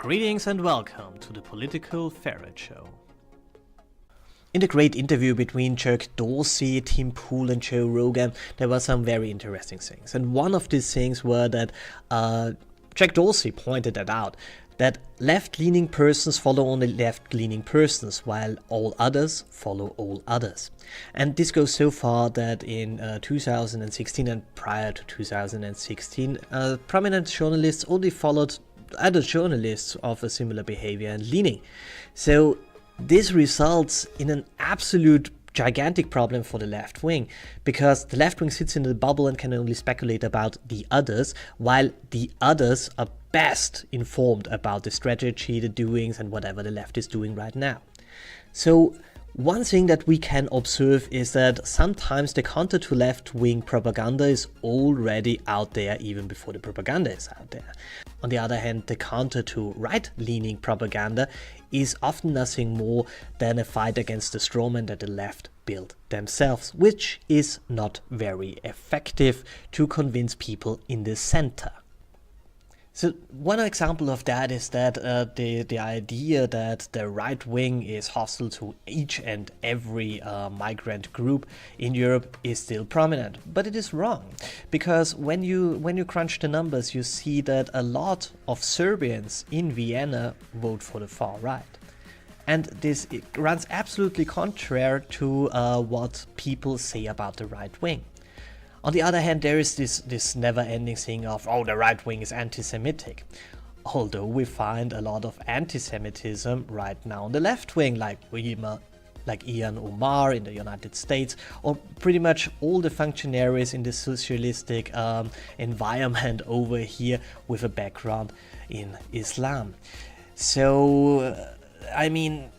Greetings and welcome to the Political Ferret Show. In the great interview between Jack Dorsey, Tim Pool and Joe Rogan, there were some very interesting things. And one of these things were that Jack Dorsey pointed that out, that left-leaning persons follow only left-leaning persons, while all others follow all others. And this goes so far that in 2016 and prior to 2016, prominent journalists only followed other journalists of a similar behavior and leaning. So this results in an absolute gigantic problem for the left wing, because the left wing sits in the bubble and can only speculate about the others, while the others are best informed about the strategy, the doings, and whatever the left is doing right now. So one thing that we can observe is that sometimes the counter to left-wing propaganda is already out there even before the propaganda is out there. On the other hand, the counter to right-leaning propaganda is often nothing more than a fight against the strawman that the left built themselves, which is not very effective to convince people in the center. So one example of that is that the idea that the right wing is hostile to each and every migrant group in Europe is still prominent, but it is wrong, because when you crunch the numbers, you see that a lot of Serbians in Vienna vote for the far right. And this runs absolutely contrary to what people say about the right wing. On the other hand, there is this never-ending thing of, oh, the right wing is anti-Semitic. Although we find a lot of anti-Semitism right now on the left wing, like Ilhan Omar in the United States, or pretty much all the functionaries in the socialistic environment over here with a background in Islam. So, I mean,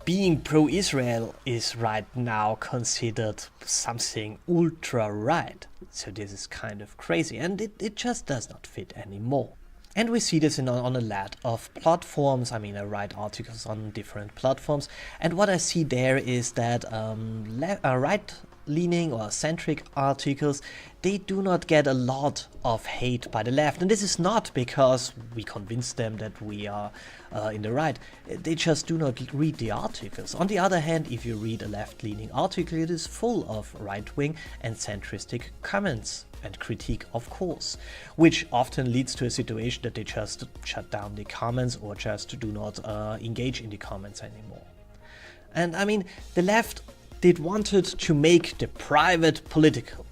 being pro-Israel is right now considered something ultra-right. So this is kind of crazy, and it just does not fit anymore. And we see this on a lot of platforms. I mean, I write articles on different platforms, and what I see there is that right-leaning or centric articles, they do not get a lot of hate by the left. And this is not because we convince them that we are in the right. They just do not read the articles. On the other hand, if you read a left-leaning article, it is full of right-wing and centristic comments and critique, of course, which often leads to a situation that they just shut down the comments or just do not engage in the comments anymore. And I mean, the left wanted to make the private political,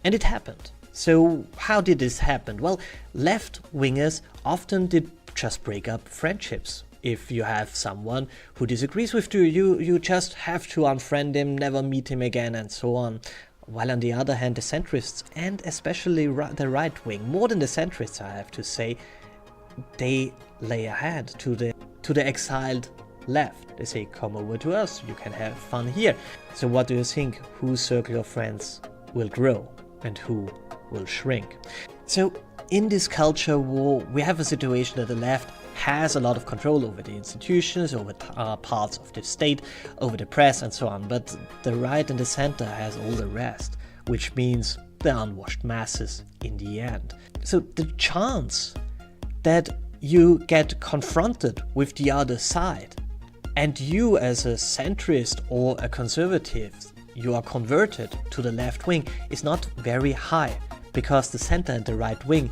and it happened. So how did this happen? Well, left-wingers often did just break up friendships. If you have someone who disagrees with you, you just have to unfriend him, never meet him again, and so on. While on the other hand, the centrists, and especially the right wing, more than the centrists I have to say, they lay ahead to the exiled left. They say, come over to us, you can have fun here. So what do you think? Whose circle of friends will grow and who will shrink? So in this culture war, we have a situation that the left has a lot of control over the institutions, over parts of the state, over the press and so on, but the right and the center has all the rest, which means the unwashed masses in the end. So the chance that you get confronted with the other side, and you as a centrist or a conservative, you are converted to the left wing, is not very high, because the center and the right wing,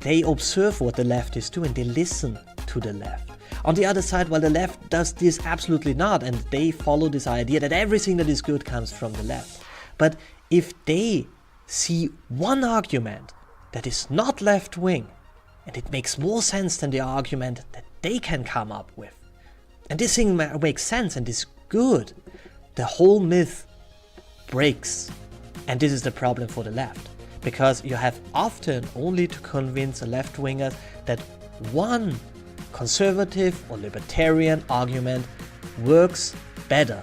they observe what the left is doing, they listen to the left. On the other side, while the left does this absolutely not, and they follow this idea that everything that is good comes from the left. But if they see one argument that is not left wing, and it makes more sense than the argument that they can come up with, and this thing makes sense and is good, the whole myth breaks. And this is the problem for the left, because you have often only to convince a left-winger that one conservative or libertarian argument works better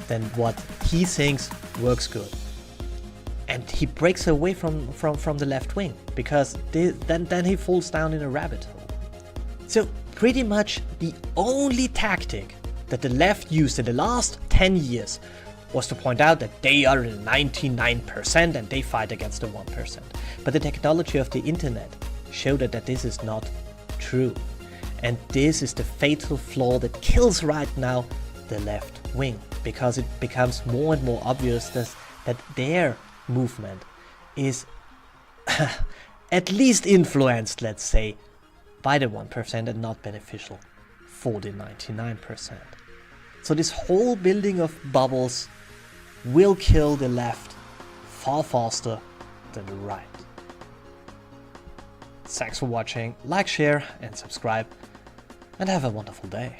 than what he thinks works good. And he breaks away from the left wing, because then he falls down in a rabbit hole. So pretty much the only tactic that the left used in the last 10 years was to point out that they are the 99% and they fight against the 1%. But the technology of the internet showed that this is not true. And this is the fatal flaw that kills right now the left wing, because it becomes more and more obvious that their movement is at least influenced, let's say, by the 1% and not beneficial for the 99%. So this whole building of bubbles will kill the left far faster than the right. Thanks for watching, like, share and subscribe, and have a wonderful day.